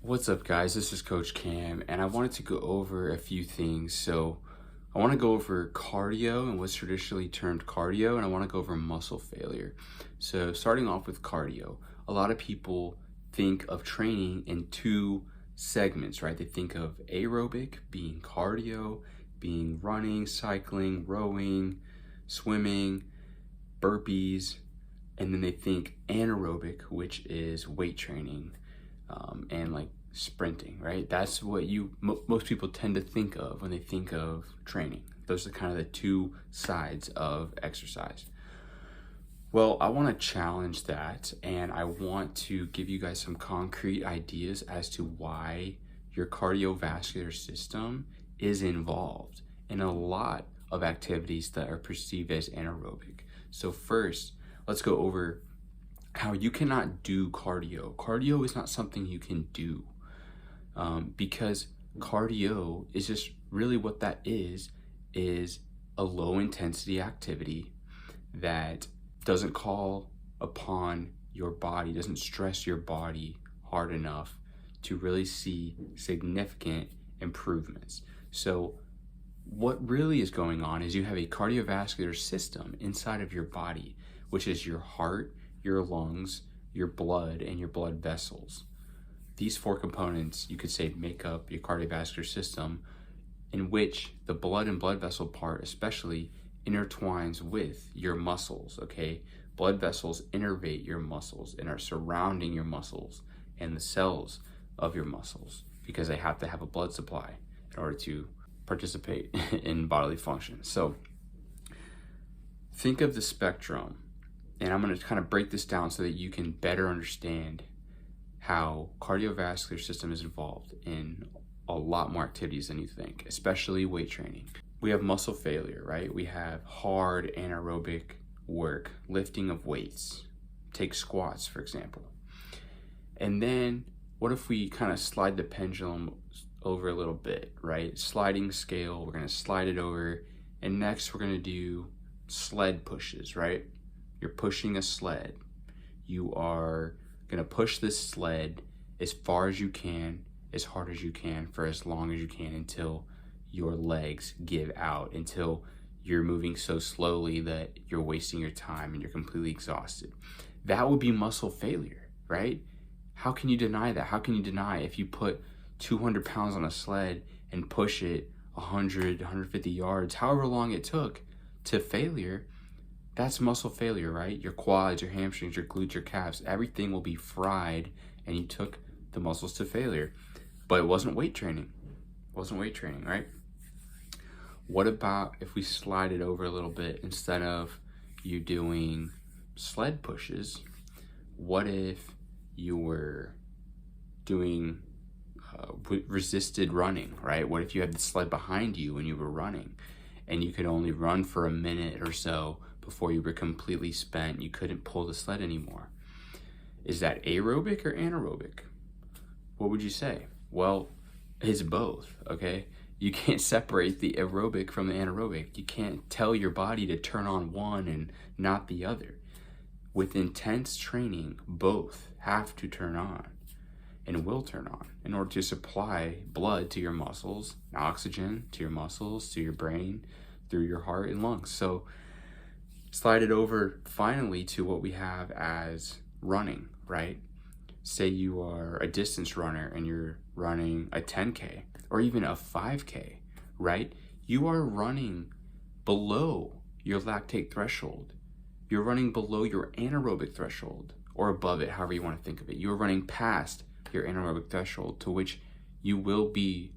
What's up, guys? This is Coach Cam, and I wanted to go over a few things. So I want to go over cardio and what's traditionally termed cardio, and I want to go over muscle failure. So starting off with cardio, a lot of people think of training in two segments, right? They think of aerobic being cardio, being running, cycling, rowing, swimming, burpees, and then they think anaerobic, which is weight training. And like sprinting, right? That's what most people tend to think of when they think of training. Those are kind of the two sides of exercise. Well, I want to challenge that, and I want to give you guys some concrete ideas as to why your cardiovascular system is involved in a lot of activities that are perceived as anaerobic. So first, let's go over how you cannot do cardio. Cardio is not something you can do because cardio is just really what that is a low intensity activity that doesn't call upon your body, doesn't stress your body hard enough to really see significant improvements. So what really is going on is you have a cardiovascular system inside of your body, which is your heart, your lungs, your blood, and your blood vessels. These four components, you could say, make up your cardiovascular system, in which the blood and blood vessel part especially intertwines with your muscles, okay? Blood vessels innervate your muscles and are surrounding your muscles and the cells of your muscles because they have to have a blood supply in order to participate in bodily function. So think of the spectrum. And I'm going to kind of break this down so that you can better understand how cardiovascular system is involved in a lot more activities than you think, especially weight training. We have muscle failure, right? We have hard anaerobic work, lifting of weights. Take squats, for example. And then what if we kind of slide the pendulum over a little bit, right? Sliding scale, we're going to slide it over. And next we're going to do sled pushes, right? You're pushing a sled. You are gonna push this sled as far as you can, as hard as you can, for as long as you can until your legs give out, until you're moving so slowly that you're wasting your time and you're completely exhausted. That would be muscle failure, right? How can you deny that? How can you deny if you put 200 pounds on a sled and push it 100, 150 yards, however long it took to failure? That's muscle failure, right? Your quads, your hamstrings, your glutes, your calves, everything will be fried and you took the muscles to failure. But it wasn't weight training. It wasn't weight training, right? What about if we slide it over a little bit? Instead of you doing sled pushes, what if you were doing resisted running, right? What if you had the sled behind you when you were running and you could only run for a minute or so before you were completely spent, you couldn't pull the sled anymore? Is that aerobic or anaerobic? What would you say? Well, it's both, okay? You can't separate the aerobic from the anaerobic. You can't tell your body to turn on one and not the other. With intense training, both have to turn on and will turn on in order to supply blood to your muscles, oxygen to your muscles, to your brain, through your heart and lungs. So slide it over finally to what we have as running, right? Say you are a distance runner and you're running a 10K or even a 5K, right? You are running below your lactate threshold. You're running below your anaerobic threshold or above it, however you want to think of it. You're running past your anaerobic threshold, to which you will be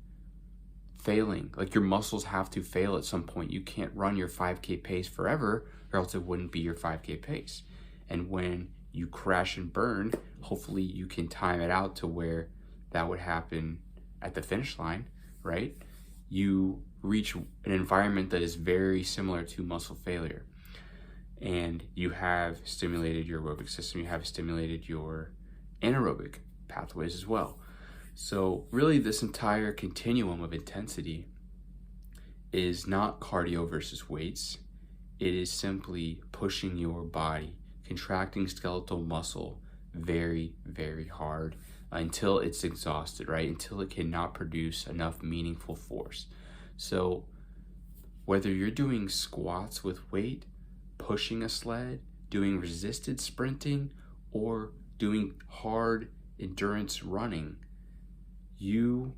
failing. Like, your muscles have to fail at some point. You can't run your 5K pace forever, or else it wouldn't be your 5K pace. And when you crash and burn, hopefully you can time it out to where that would happen at the finish line, right? You reach an environment that is very similar to muscle failure. And you have stimulated your aerobic system, you have stimulated your anaerobic pathways as well. So really, this entire continuum of intensity is not cardio versus weights. It is simply pushing your body, contracting skeletal muscle very, very hard, until it's exhausted, right? Until it cannot produce enough meaningful force. So whether you're doing squats with weight, pushing a sled, doing resisted sprinting, or doing hard endurance running, you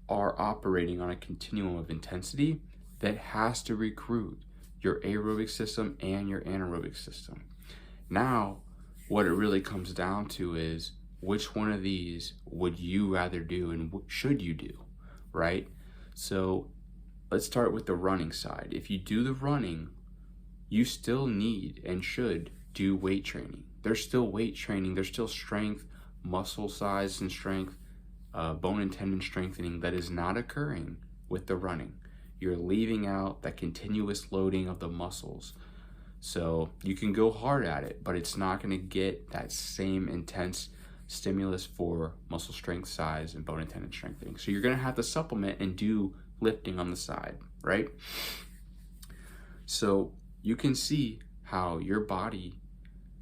are operating on a continuum of intensity that has to recruit your aerobic system and your anaerobic system. Now, what it really comes down to is which one of these would you rather do and what should you do, right? So let's start with the running side. If you do the running, you still need and should do weight training. There's still weight training, there's still strength, muscle size and strength, bone and tendon strengthening that is not occurring with the running. You're leaving out that continuous loading of the muscles. So you can go hard at it, but it's not going to get that same intense stimulus for muscle strength, size, and bone and tendon strengthening. So you're going to have to supplement and do lifting on the side, right? So you can see how your body,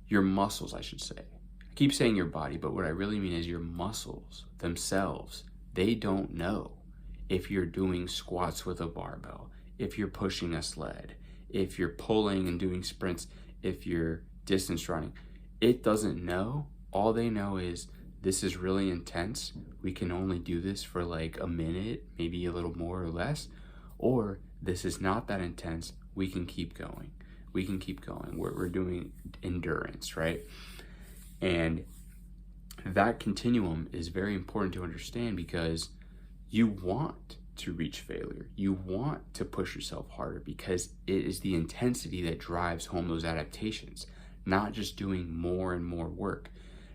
your muscles, I should say. I keep saying your body, but what I really mean is your muscles themselves. They don't know if you're doing squats with a barbell, if you're pushing a sled, if you're pulling and doing sprints, if you're distance running. It doesn't know. All they know is this is really intense. We can only do this for like a minute, maybe a little more or less. Or this is not that intense. We can keep going. We can keep going. We're doing endurance, right? And that continuum is very important to understand because you want to reach failure. You want to push yourself harder because it is the intensity that drives home those adaptations, not just doing more and more work,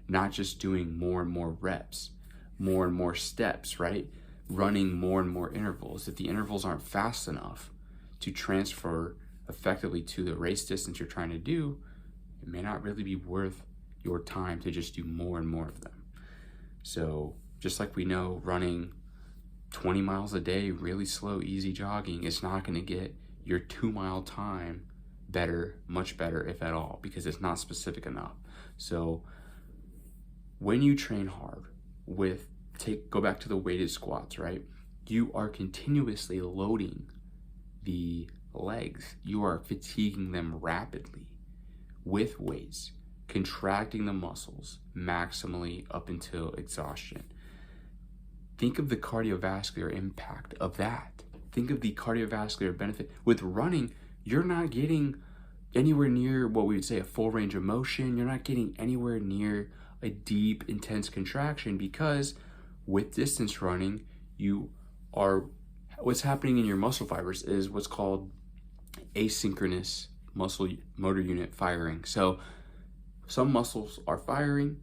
not just doing more and more reps, more and more steps, right? Running more and more intervals. If the intervals aren't fast enough to transfer effectively to the race distance you're trying to do, it may not really be worth your time to just do more and more of them. So just like we know running 20 miles a day, really slow, easy jogging, it's not going to get your 2-mile time better, much better, if at all, because it's not specific enough. So when you train hard go back to the weighted squats, right? You are continuously loading the legs. You are fatiguing them rapidly with weights, contracting the muscles maximally up until exhaustion. Think of the cardiovascular impact of that. Think of the cardiovascular benefit. With running, you're not getting anywhere near what we would say a full range of motion. You're not getting anywhere near a deep, intense contraction because with distance running, what's happening in your muscle fibers is what's called asynchronous muscle motor unit firing. So some muscles are firing,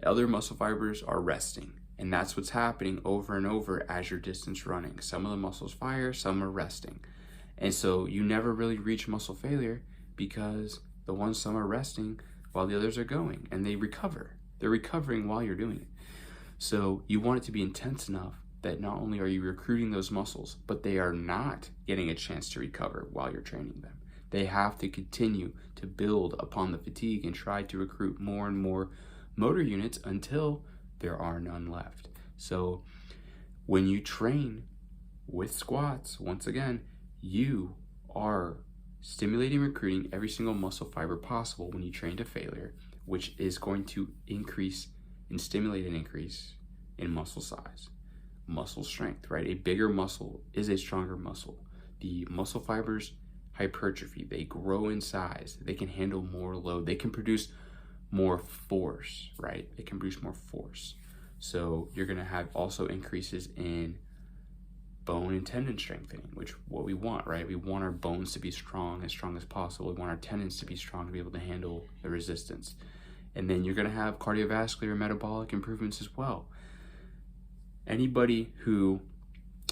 other muscle fibers are resting. And that's what's happening over and over as you're distance running. Some of the muscles fire, some are resting. And so you never really reach muscle failure because some are resting while the others are going and they recover. They're recovering while you're doing it. So you want it to be intense enough that not only are you recruiting those muscles, but they are not getting a chance to recover while you're training them. They have to continue to build upon the fatigue and try to recruit more and more motor units until there are none left. So when you train with squats, once again, you are stimulating, recruiting every single muscle fiber possible when you train to failure, which is going to increase and stimulate an increase in muscle size, muscle strength, right? A bigger muscle is a stronger muscle. The muscle fibers hypertrophy, they grow in size, they can handle more load, they can produce more force, right? They can produce more force. So you're going to have also increases in bone and tendon strengthening, which what we want, right? We want our bones to be strong as possible. We want our tendons to be strong to be able to handle the resistance. And then you're going to have cardiovascular and metabolic improvements as well. Anybody who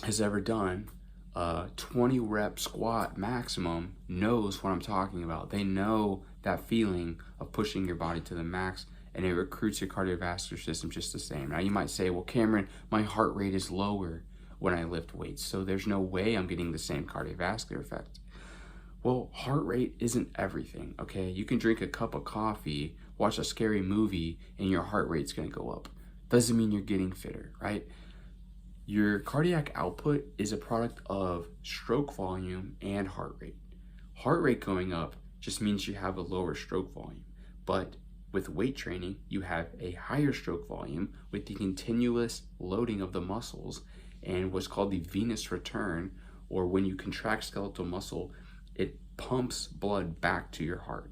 has ever done a 20 rep squat maximum knows what I'm talking about. They know that feeling of pushing your body to the max, and it recruits your cardiovascular system just the same. Now you might say, well, Cameron, my heart rate is lower when I lift weights, so there's no way I'm getting the same cardiovascular effect. Well, heart rate isn't everything, okay? You can drink a cup of coffee, watch a scary movie, and your heart rate's gonna go up. doesn't mean you're getting fitter, right? Your cardiac output is a product of stroke volume and heart rate. Heart rate going up just means you have a lower stroke volume, but with weight training, you have a higher stroke volume with the continuous loading of the muscles and what's called the venous return, or when you contract skeletal muscle, it pumps blood back to your heart.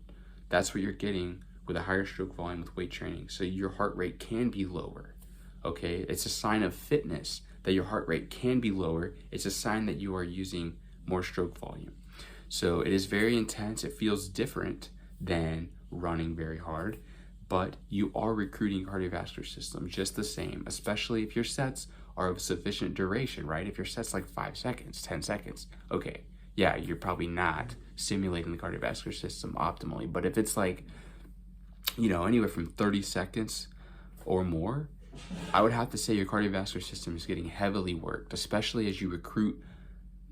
That's what you're getting with a higher stroke volume with weight training. So your heart rate can be lower, okay? It's a sign of fitness that your heart rate can be lower. It's a sign that you are using more stroke volume. So it is very intense. It feels different than running very hard, but you are recruiting cardiovascular system just the same, especially if your sets are of sufficient duration, right? If your set's like 5 seconds, 10 seconds, okay, yeah, you're probably not stimulating the cardiovascular system optimally. But if it's like, anywhere from 30 seconds or more, I would have to say your cardiovascular system is getting heavily worked, especially as you recruit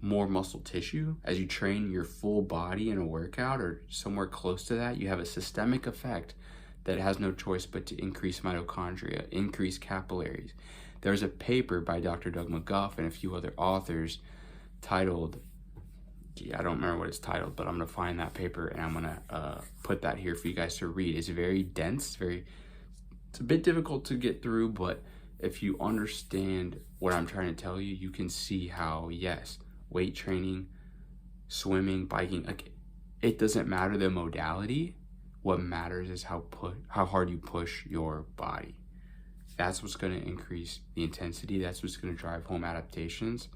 more muscle tissue. As you train your full body in a workout or somewhere close to that, you have a systemic effect that has no choice but to increase mitochondria, increase capillaries. There's a paper by Dr. Doug McGuff and a few other authors titled, I don't remember what it's titled, but I'm going to find that paper and I'm going to put that here for you guys to read. It's very dense, it's a bit difficult to get through, but if you understand what I'm trying to tell you, you can see how, yes, weight training, swimming, biking, it doesn't matter the modality. What matters is how hard you push your body. That's what's going to increase the intensity. That's what's going to drive home adaptations.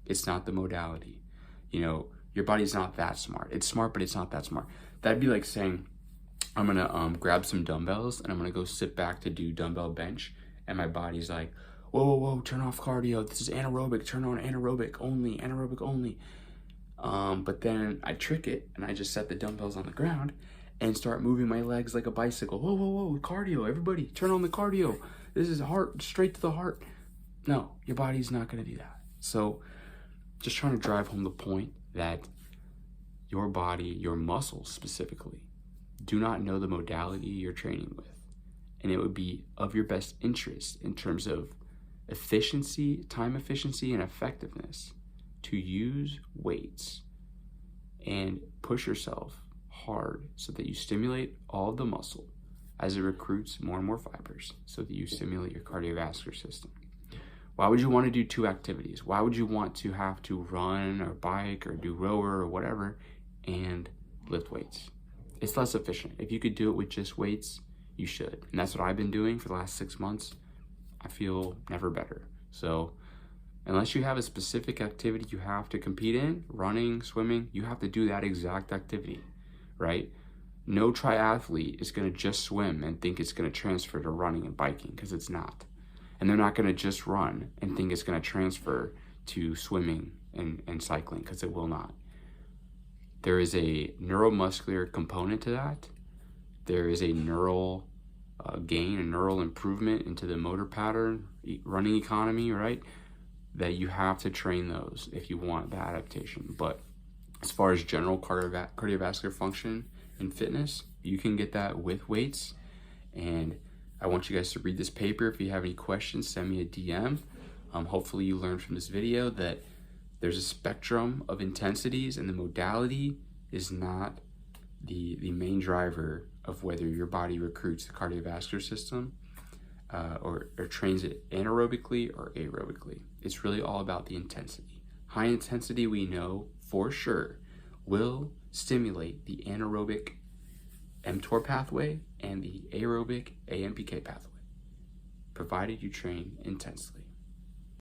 It's not the modality. Your body's not that smart. It's smart, but it's not that smart. That'd be like saying, I'm going to grab some dumbbells and I'm going to go sit back to do dumbbell bench. And my body's like, whoa, turn off cardio. This is anaerobic. Turn on anaerobic only. But then I trick it and I just set the dumbbells on the ground and start moving my legs like a bicycle. Whoa, cardio, everybody, turn on the cardio. This is heart, straight to the heart. No, your body's not gonna do that. So just trying to drive home the point that your body, your muscles specifically, do not know the modality you're training with. And it would be of your best interest in terms of efficiency, time efficiency, and effectiveness to use weights and push yourself hard so that you stimulate all of the muscle as it recruits more and more fibers so that you stimulate your cardiovascular system. Why would you want to do 2 activities? Why would you want to have to run or bike or do rower or whatever and lift weights? It's less efficient. If you could do it with just weights, you should. And that's what I've been doing for the last 6 months. I feel never better. So unless you have a specific activity you have to compete in, running, swimming, you have to do that exact activity, right? No triathlete is going to just swim and think it's going to transfer to running and biking, because it's not. And they're not going to just run and think it's going to transfer to swimming and cycling, because it will not. There is a neuromuscular component to that. There is a neural gain, a neural improvement into the motor pattern, running economy, right? That you have to train those if you want the adaptation. But as far as general cardiovascular function and fitness, you can get that with weights. And I want you guys to read this paper. If you have any questions, send me a DM. Hopefully you learned from this video that there's a spectrum of intensities, and the modality is not the main driver of whether your body recruits the cardiovascular system or trains it anaerobically or aerobically. It's really all about the intensity. High intensity, we know for sure, will stimulate the anaerobic mTOR pathway and the aerobic AMPK pathway, provided you train intensely.